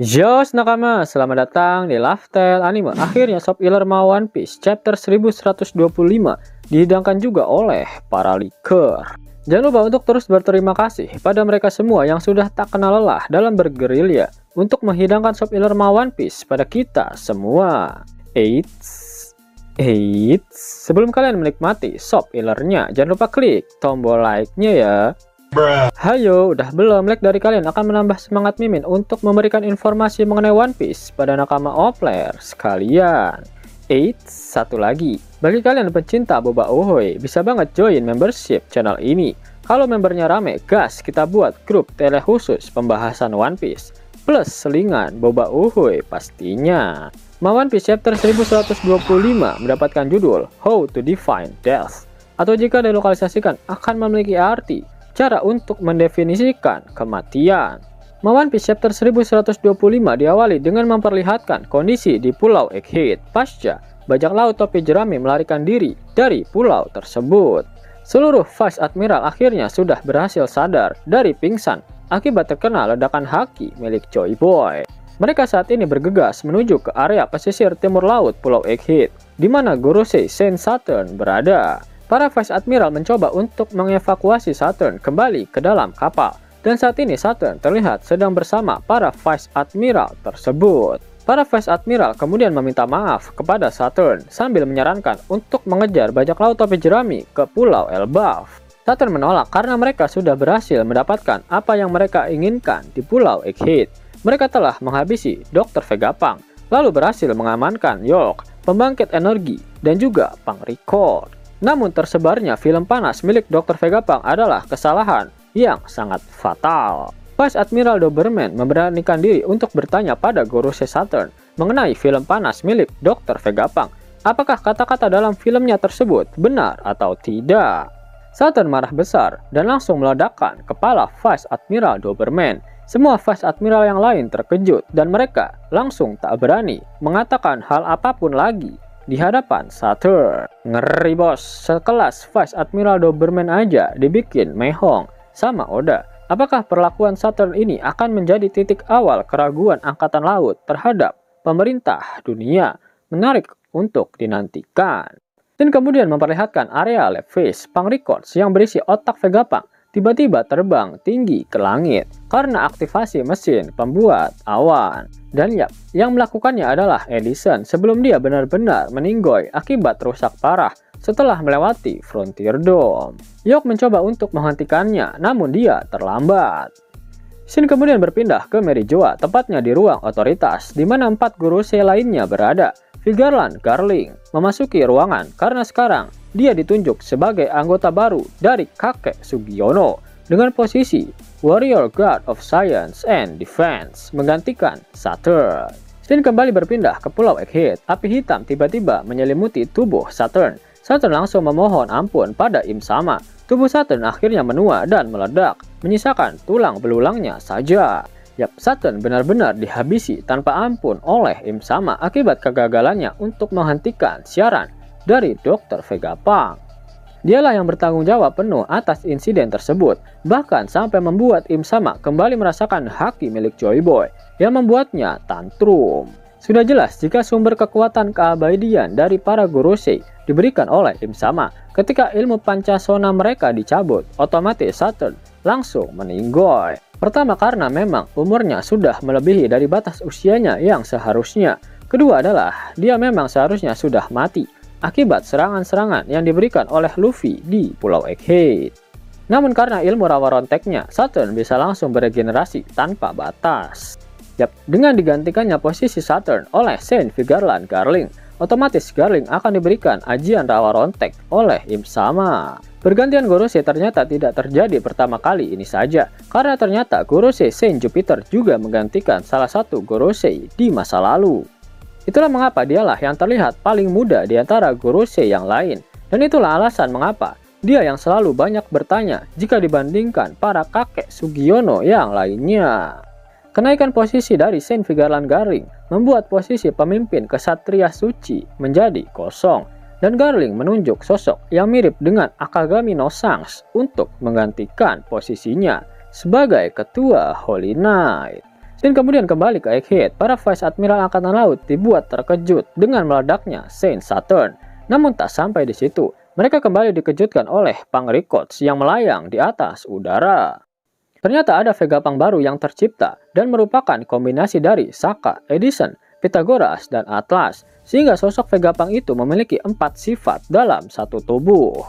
Yos nakama, selamat datang di Lifestyle Anime. Akhirnya Shop Iller mau One Piece chapter 1125 dihidangkan juga oleh para leaker. Jangan lupa untuk terus berterima kasih pada mereka semua yang sudah tak kenal lelah dalam bergerilya untuk menghidangkan Shop Iller mau One Piece pada kita semua. Sebelum kalian menikmati Shop Illernya, jangan lupa klik tombol like-nya ya. Hayo, udah belum? Like dari kalian akan menambah semangat Mimin untuk memberikan informasi mengenai One Piece pada nakama Opler sekalian. Satu lagi, bagi kalian pecinta boba uhoy, bisa banget join membership channel ini. Kalau membernya rame, gas kita buat grup tele khusus pembahasan One Piece plus selingan boba uhoy pastinya. One Piece chapter 1125 mendapatkan judul How to Define Death, atau jika dilokalisasikan akan memiliki arti cara untuk mendefinisikan kematian. One Piece chapter 1125 diawali dengan memperlihatkan kondisi di Pulau Egghead pasca bajak laut topi jerami melarikan diri dari pulau tersebut. Seluruh Vice Admiral akhirnya sudah berhasil sadar dari pingsan akibat terkena ledakan haki milik Joy Boy. Mereka saat ini bergegas menuju ke area pesisir timur laut Pulau Egghead, di mana Gorosei Saint Saturn berada. Para Vice Admiral mencoba untuk mengevakuasi Saturn kembali ke dalam kapal, dan saat ini Saturn terlihat sedang bersama para Vice Admiral tersebut. Para Vice Admiral kemudian meminta maaf kepada Saturn sambil menyarankan untuk mengejar bajak laut topi jerami ke Pulau Elbaf. Saturn menolak karena mereka sudah berhasil mendapatkan apa yang mereka inginkan di Pulau Egghead. Mereka telah menghabisi Dr. Vegapunk, lalu berhasil mengamankan York, pembangkit energi, dan juga Pang-Record. Namun tersebarnya film panas milik Dr. Vegapunk adalah kesalahan yang sangat fatal. Vice Admiral Doberman memberanikan diri untuk bertanya pada Gorosei Saturn mengenai film panas milik Dr. Vegapunk. Apakah kata-kata dalam filmnya tersebut benar atau tidak? Saturn marah besar dan langsung meledakkan kepala Vice Admiral Doberman. Semua Vice Admiral yang lain terkejut dan mereka langsung tak berani mengatakan hal apapun lagi di hadapan Saturn. Ngeri bos, sekelas Vice Admiral Doberman aja dibikin mehong sama Oda. Apakah perlakuan Saturn ini akan menjadi titik awal keraguan angkatan laut terhadap pemerintah dunia? Menarik untuk dinantikan. Dan kemudian memperlihatkan area lab face Pang-Records yang berisi otak Vegapunk tiba-tiba terbang tinggi ke langit karena aktivasi mesin pembuat awan. Dan yang melakukannya adalah Edison sebelum dia benar-benar meninggoy akibat rusak parah setelah melewati Frontier Dome. York mencoba untuk menghentikannya, namun dia terlambat. Shin kemudian berpindah ke Merijoa, tepatnya di ruang otoritas, di mana 4 Gorosei lainnya berada. Vigarland Garling memasuki ruangan karena sekarang dia ditunjuk sebagai anggota baru dari kakek Sugiono dengan posisi Warrior God of Science and Defense menggantikan Saturn. Shin kembali berpindah ke Pulau Egghead. Api hitam tiba-tiba menyelimuti tubuh Saturn. Saturn langsung memohon ampun pada Im Sama. Tubuh Saturn akhirnya menua dan meledak, menyisakan tulang belulangnya saja. Saturn benar-benar dihabisi tanpa ampun oleh Im Sama akibat kegagalannya untuk menghentikan siaran dari Dr. Vegapunk. Dialah yang bertanggung jawab penuh atas insiden tersebut, bahkan sampai membuat Im Sama kembali merasakan haki milik Joy Boy yang membuatnya tantrum. Sudah jelas jika sumber kekuatan keabadian dari para Gorosei diberikan oleh Im Sama, ketika ilmu pancasona mereka dicabut, otomatis Saturn langsung meninggoy. Pertama karena memang umurnya sudah melebihi dari batas usianya yang seharusnya. Kedua adalah dia memang seharusnya sudah mati akibat serangan-serangan yang diberikan oleh Luffy di Pulau Egghead. Namun karena ilmu rawa ronteknya, Saturn bisa langsung beregenerasi tanpa batas. Dengan digantikannya posisi Saturn oleh Saint Vigarland Garling, otomatis Garling akan diberikan ajian rawa rontek oleh Im Sama. Pergantian Gorosei ternyata tidak terjadi pertama kali ini saja, karena ternyata Gorosei Saint Jupiter juga menggantikan salah satu Gorosei di masa lalu. Itulah mengapa dialah yang terlihat paling muda di antara Gorosei yang lain, dan itulah alasan mengapa dia yang selalu banyak bertanya jika dibandingkan para kakek Sugiono yang lainnya. Kenaikan posisi dari Saint Vigarland Garling membuat posisi pemimpin kesatria suci menjadi kosong, dan Garling menunjuk sosok yang mirip dengan Akagami no Shanks untuk menggantikan posisinya sebagai ketua Holy Knight. Dan kemudian kembali ke Egghead, para Vice Admiral Angkatan Laut dibuat terkejut dengan meledaknya Saint Saturn. Namun tak sampai di situ, mereka kembali dikejutkan oleh Pangrekots yang melayang di atas udara. Ternyata ada Vegapunk baru yang tercipta dan merupakan kombinasi dari Sokka, Edison, Pythagoras, dan Atlas, sehingga sosok Vegapunk itu memiliki 4 sifat dalam satu tubuh,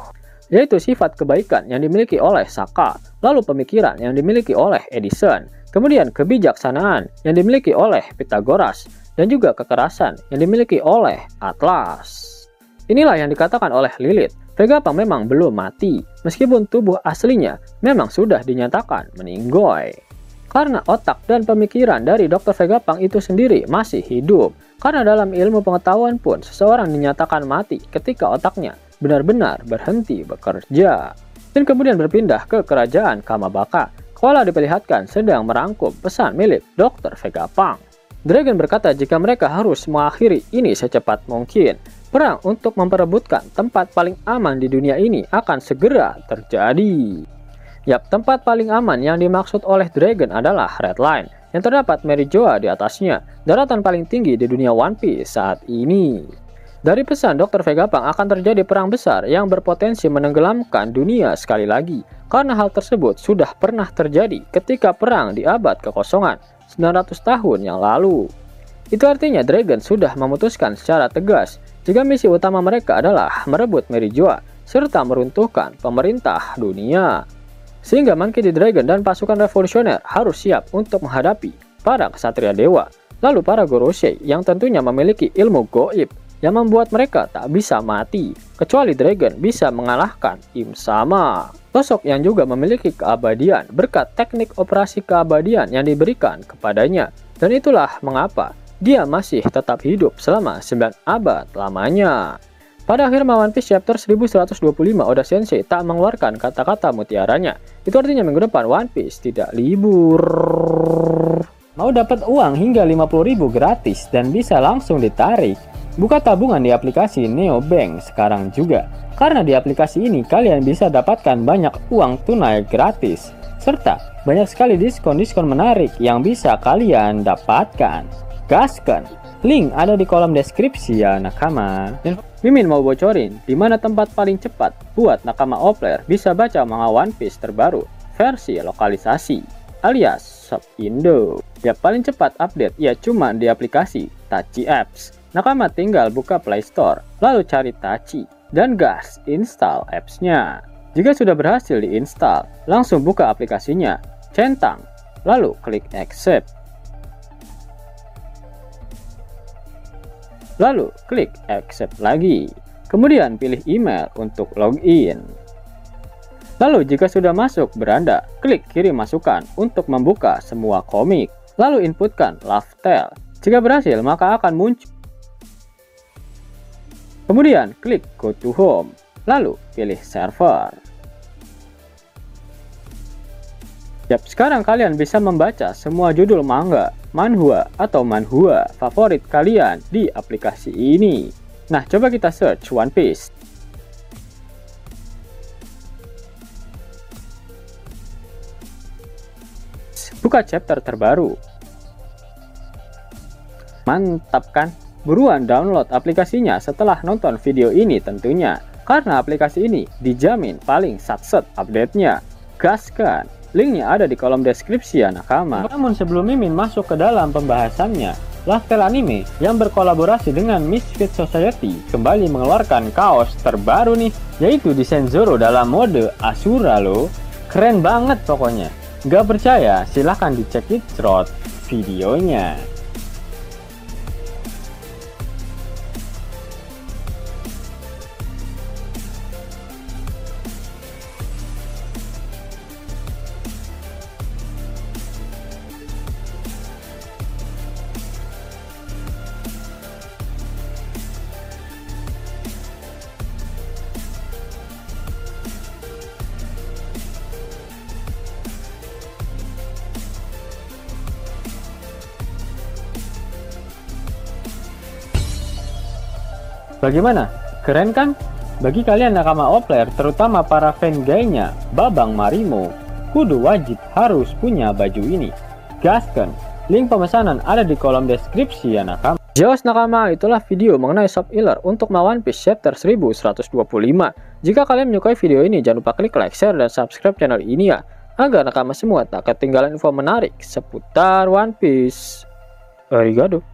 yaitu sifat kebaikan yang dimiliki oleh Sokka, lalu pemikiran yang dimiliki oleh Edison, kemudian kebijaksanaan yang dimiliki oleh Pythagoras, dan juga kekerasan yang dimiliki oleh Atlas. Inilah yang dikatakan oleh Lilith, Vegapunk memang belum mati, meskipun tubuh aslinya memang sudah dinyatakan meninggoy. Karena otak dan pemikiran dari Dr. Vegapunk itu sendiri masih hidup, karena dalam ilmu pengetahuan pun seseorang dinyatakan mati ketika otaknya benar-benar berhenti bekerja. Dan kemudian berpindah ke kerajaan Kamabaka. Koala diperlihatkan sedang merangkum pesan milik Dr. Vegapunk. Dragon berkata jika mereka harus mengakhiri ini secepat mungkin, perang untuk memperebutkan tempat paling aman di dunia ini akan segera terjadi. Yap, tempat paling aman yang dimaksud oleh Dragon adalah Red Line, yang terdapat Merijoa di atasnya, daratan paling tinggi di dunia One Piece saat ini. Dari pesan Dr. Vegapunk akan terjadi perang besar yang berpotensi menenggelamkan dunia sekali lagi, karena hal tersebut sudah pernah terjadi ketika perang di abad kekosongan 900 tahun yang lalu. Itu artinya Dragon sudah memutuskan secara tegas jika misi utama mereka adalah merebut Merijoa serta meruntuhkan pemerintah dunia. Sehingga Monkey D. Dragon dan pasukan revolusioner harus siap untuk menghadapi para kesatria dewa, lalu para Gorosei yang tentunya memiliki ilmu goib yang membuat mereka tak bisa mati, kecuali Dragon bisa mengalahkan Im Sama, sosok yang juga memiliki keabadian berkat teknik operasi keabadian yang diberikan kepadanya, dan itulah mengapa dia masih tetap hidup selama 9 abad lamanya. Pada akhir One Piece chapter 1125, Oda Sensei tak mengeluarkan kata-kata mutiaranya. Itu artinya minggu depan One Piece tidak libur. Mau dapat uang hingga 50.000 gratis dan bisa langsung ditarik? Buka tabungan di aplikasi Neobank sekarang juga. Karena di aplikasi ini kalian bisa dapatkan banyak uang tunai gratis. Serta banyak sekali diskon-diskon menarik yang bisa kalian dapatkan. Gaskan! Link ada di kolom deskripsi ya nakama. Dan Mimin mau bocorin di mana tempat paling cepat buat nakama Opler bisa baca manga One Piece terbaru versi lokalisasi alias Shop Indo. Ya paling cepat update ya cuma di aplikasi Tachi Apps. Nakama tinggal buka Play Store, lalu cari Tachi dan gas install apps-nya. Jika sudah berhasil diinstal, langsung buka aplikasinya, centang, lalu klik accept. Lalu klik accept lagi, kemudian pilih email untuk login. Lalu jika sudah masuk beranda, klik kirim masukan untuk membuka semua komik. Lalu inputkan Love Tale. Jika berhasil maka akan muncul. Kemudian klik go to home, lalu pilih server. Yap, sekarang kalian bisa membaca semua judul manga, manhwa, atau manhwa favorit kalian di aplikasi ini. Nah, coba kita search One Piece. Buka chapter terbaru. Mantap kan? Buruan download aplikasinya setelah nonton video ini tentunya. Karena aplikasi ini dijamin paling satset update-nya. Gaskan! Linknya ada di kolom deskripsi ya nakama. Namun sebelum Mimin masuk ke dalam pembahasannya, Love Tale Anime yang berkolaborasi dengan Misfit Society kembali mengeluarkan kaos terbaru nih, yaitu desain Zoro dalam mode Asura loh. Keren banget pokoknya. Gak percaya? Silahkan dicek it through videonya. Bagaimana? Keren kan? Bagi kalian nakama Opler, terutama para fan gaynya Babang Marimo, kudu wajib harus punya baju ini. Gaskan! Link pemesanan ada di kolom deskripsi ya nakama. Jelas nakama, itulah video mengenai Shop Healer untuk One Piece chapter 1125. Jika kalian menyukai video ini, jangan lupa klik like, share, dan subscribe channel ini ya, agar nakama semua tak ketinggalan info menarik seputar One Piece. Arigato.